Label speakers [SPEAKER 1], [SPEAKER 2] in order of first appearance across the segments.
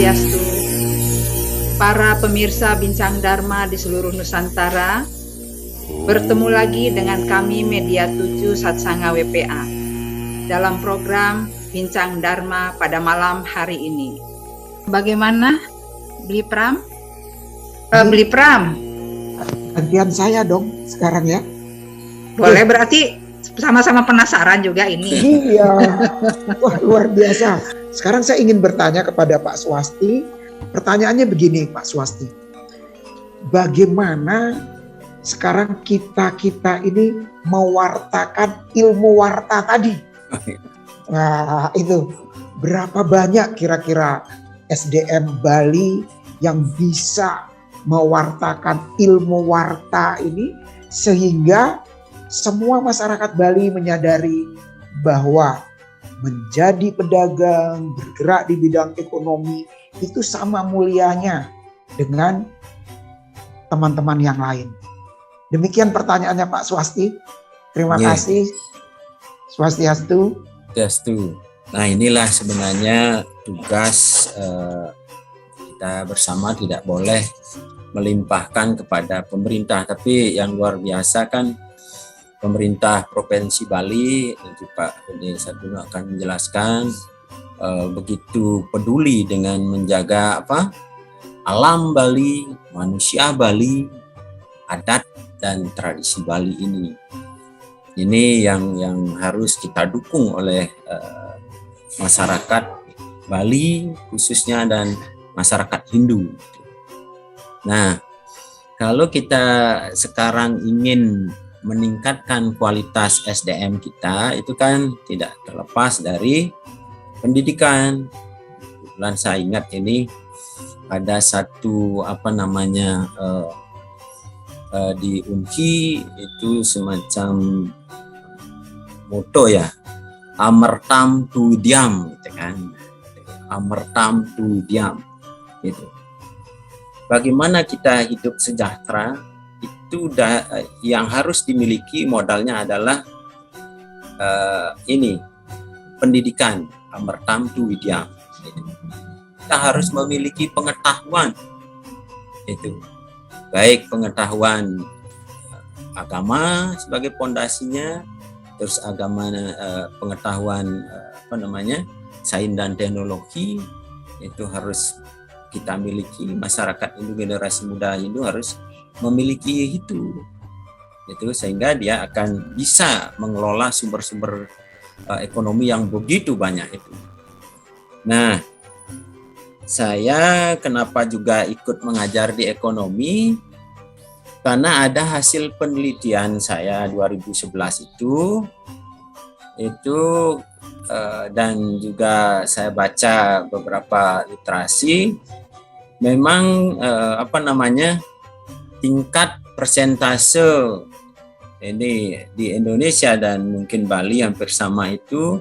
[SPEAKER 1] Swastiastu, para pemirsa Bincang Dharma di seluruh Nusantara. Bertemu lagi dengan kami Media 7 Satsanga WPA dalam program Bincang Dharma pada malam hari ini. Bagaimana, Bli Pram? Bli Pram,
[SPEAKER 2] gantian saya dong sekarang ya.
[SPEAKER 1] boleh, berarti sama-sama penasaran juga ini.
[SPEAKER 2] Iya, wah luar biasa. Sekarang saya ingin bertanya kepada Pak Swasti. Pertanyaannya begini Pak Swasti. Bagaimana sekarang kita ini mewartakan ilmu warta tadi? Nah itu, berapa banyak kira-kira SDM Bali yang bisa mewartakan ilmu warta ini sehingga semua masyarakat Bali menyadari bahwa menjadi pedagang, bergerak di bidang ekonomi itu sama mulianya dengan teman-teman yang lain. Demikian pertanyaannya Pak Swasti. Terima kasih. Swastiastu.
[SPEAKER 3] Swastiastu. Nah inilah sebenarnya tugas kita bersama, tidak boleh melimpahkan kepada pemerintah, tapi yang luar biasa kan pemerintah Provinsi Bali, nanti Pak Rudi Sardono akan menjelaskan begitu peduli dengan menjaga alam Bali, manusia Bali, adat dan tradisi Bali ini. Ini yang harus kita dukung oleh masyarakat Bali khususnya dan masyarakat Hindu. Nah, kalau kita sekarang ingin meningkatkan kualitas SDM kita, itu kan tidak terlepas dari pendidikan. Kebetulan saya ingat ini ada satu di UNHI itu semacam moto ya, Amartam tu Diam, gitu kan? Amartam tu Diam, gitu. Bagaimana kita hidup sejahtera itu yang harus dimiliki modalnya adalah pendidikan, Amartam tu Widyam. Kita harus memiliki pengetahuan, itu baik pengetahuan agama sebagai pondasinya, terus pengetahuan sains dan teknologi itu harus kita miliki. Masyarakat Hindu, generasi muda Hindu harus memiliki itu sehingga dia akan bisa mengelola sumber-sumber ekonomi yang begitu banyak itu. Nah, saya kenapa juga ikut mengajar di ekonomi, karena ada hasil penelitian saya 2011 itu dan juga saya baca beberapa literasi, memang tingkat persentase ini di Indonesia dan mungkin Bali hampir sama itu,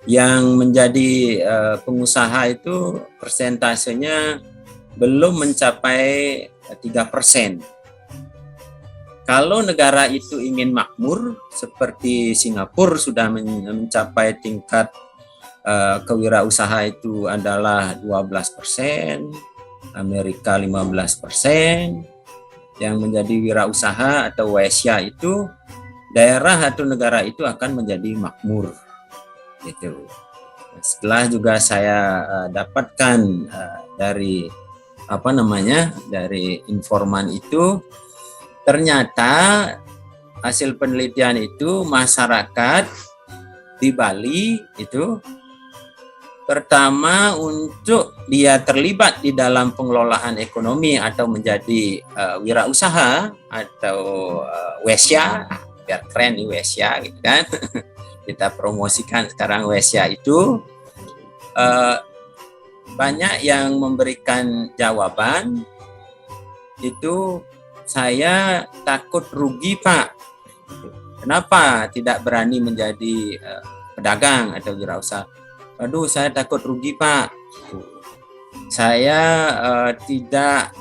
[SPEAKER 3] yang menjadi pengusaha itu persentasenya belum mencapai 3%. Kalau negara itu ingin makmur seperti Singapura sudah mencapai tingkat kewirausaha itu adalah 12%, Amerika 15%, yang menjadi wirausaha atau wesya itu daerah atau negara itu akan menjadi makmur. Gitu. Setelah juga saya dapatkan dari informan itu, ternyata hasil penelitian itu masyarakat di Bali itu pertama untuk dia terlibat di dalam pengelolaan ekonomi atau menjadi wirausaha atau wesya, biar keren nih wesya gitu kan. Kita promosikan sekarang wesya itu, banyak yang memberikan jawaban itu, saya takut rugi Pak. Kenapa tidak berani menjadi pedagang atau wirausaha? Aduh, saya takut rugi Pak. Saya tidak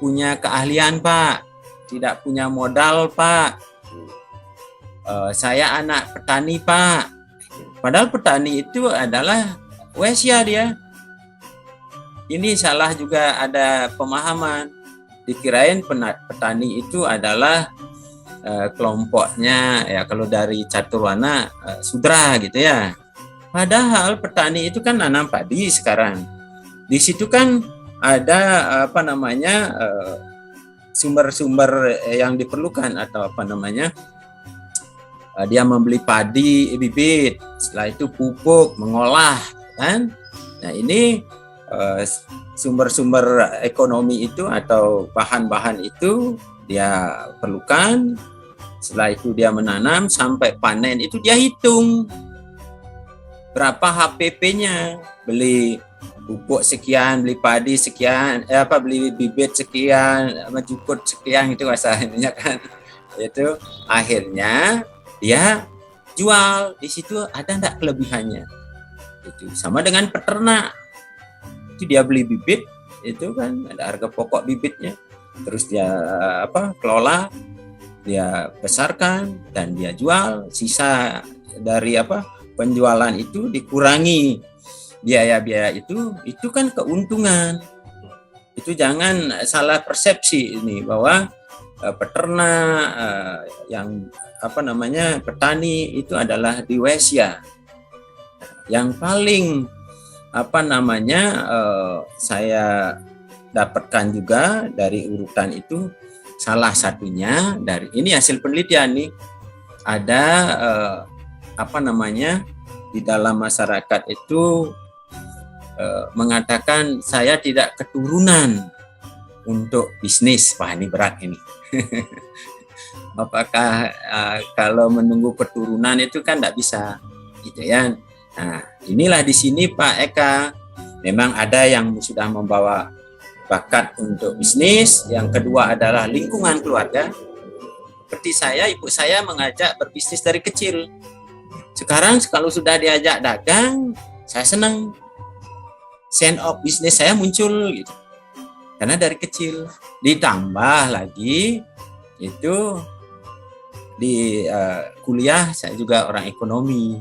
[SPEAKER 3] punya keahlian Pak, tidak punya modal Pak. Saya anak petani Pak. Padahal petani itu adalah wesya dia. ini salah juga, ada pemahaman. Dikirain petani itu adalah kelompoknya ya kalau dari caturwana sudra gitu ya. Padahal petani itu kan nanam padi sekarang. Di situ kan ada apa namanya sumber-sumber yang diperlukan atau apa namanya dia membeli padi bibit, setelah itu pupuk, mengolah kan. Nah ini sumber-sumber ekonomi itu atau bahan-bahan itu dia perlukan. Setelah itu dia menanam sampai panen itu dia hitung berapa HPP-nya, beli pupuk sekian, beli padi sekian, beli bibit sekian, jukut sekian itu asalnya kan. Itu akhirnya dia jual, di situ ada enggak kelebihannya. Itu sama dengan peternak. Itu dia beli bibit, itu kan ada harga pokok bibitnya. Terus dia kelola, dia besarkan dan dia jual, sisa dari penjualan itu dikurangi biaya-biaya itu kan keuntungan. Itu jangan salah persepsi ini bahwa peternak yang petani itu adalah diwesya. Yang paling saya dapatkan juga dari urutan itu, salah satunya dari ini hasil penelitian nih, ada di dalam masyarakat itu mengatakan saya tidak keturunan untuk bisnis. Wah ini berat ini. Apakah kalau menunggu keturunan itu kan tidak bisa gitu ya. Nah inilah di sini Pak Eka memang ada yang sudah membawa bakat untuk bisnis. Yang kedua adalah lingkungan keluarga. Seperti saya, ibu saya mengajak berbisnis dari kecil. Sekarang kalau sudah diajak dagang, saya senang. Sense of bisnis saya muncul gitu. Karena dari kecil. Ditambah lagi itu di kuliah saya juga orang ekonomi.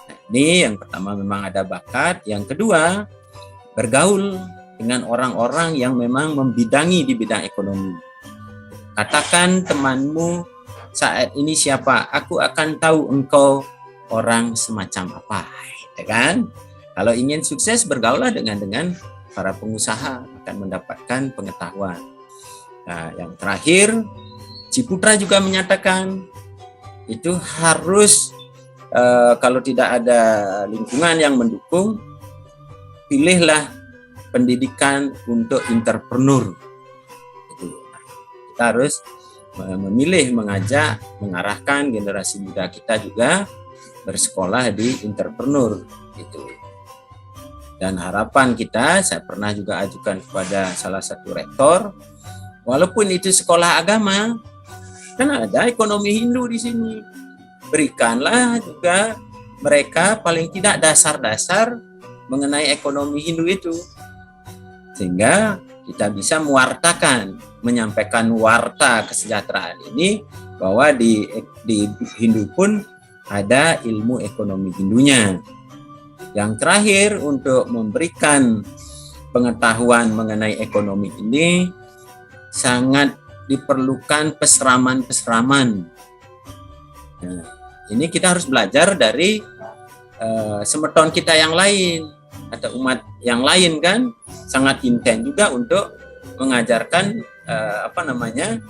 [SPEAKER 3] Nah, ini yang pertama memang ada bakat. Yang kedua, bergaul dengan orang-orang yang memang membidangi di bidang ekonomi. Katakan temanmu saat ini siapa, aku akan tahu engkau orang semacam apa, ya kan? Kalau ingin sukses, bergaulah dengan para pengusaha, akan mendapatkan pengetahuan. Nah, yang terakhir, Ciputra juga menyatakan itu harus kalau tidak ada lingkungan yang mendukung, pilihlah pendidikan untuk entrepreneur. Kita harus memilih, mengajak, mengarahkan generasi muda kita juga bersekolah di entrepreneur gitu. Dan harapan kita, saya pernah juga ajukan kepada salah satu rektor, walaupun itu sekolah agama, kan ada ekonomi Hindu di sini. Berikanlah juga mereka paling tidak dasar-dasar mengenai ekonomi Hindu itu. Sehingga kita bisa mewartakan, menyampaikan warta kesejahteraan ini bahwa di Hindu pun ada ilmu ekonomi Hindunya. Yang terakhir, untuk memberikan pengetahuan mengenai ekonomi ini sangat diperlukan peseraman-peseraman. Nah, ini kita harus belajar dari semeton kita yang lain atau umat yang lain kan, sangat intens juga untuk mengajarkan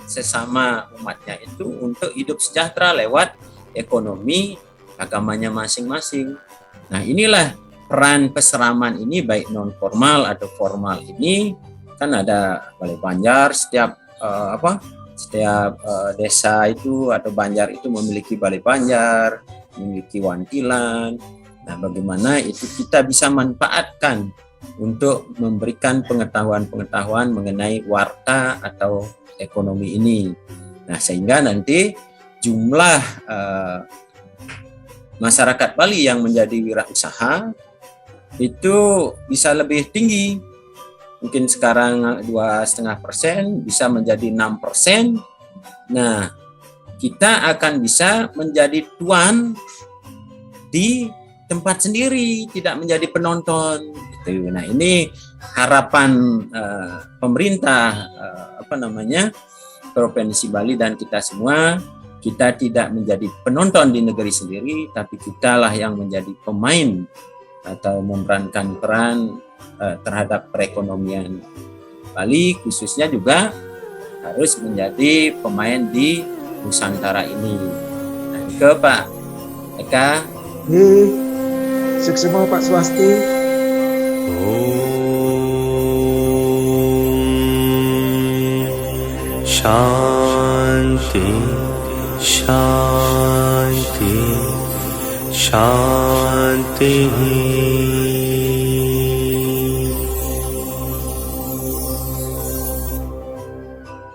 [SPEAKER 3] sesama umatnya itu untuk hidup sejahtera lewat ekonomi agamanya masing-masing. Nah inilah peran peseraman ini, baik non formal atau formal ini. Kan ada balai banjar, setiap desa itu atau banjar itu memiliki balai banjar, memiliki wantilan. Nah bagaimana itu kita bisa manfaatkan untuk memberikan pengetahuan-pengetahuan mengenai warta atau ekonomi ini. Nah sehingga nanti jumlah masyarakat Bali yang menjadi wirausaha itu bisa lebih tinggi. Mungkin sekarang 2,5% bisa menjadi 6%. Nah, kita akan bisa menjadi tuan di tempat sendiri, tidak menjadi penonton. Gitu. Nah ini harapan pemerintah Provinsi Bali dan kita semua, kita tidak menjadi penonton di negeri sendiri, tapi kitalah yang menjadi pemain atau memerankan peran terhadap perekonomian Bali, khususnya juga harus menjadi pemain di Nusantara ini. Nah, ke Pak Eka.
[SPEAKER 2] Sukses semua Pak Swasti.
[SPEAKER 4] Shanti, Shanti, Shanti.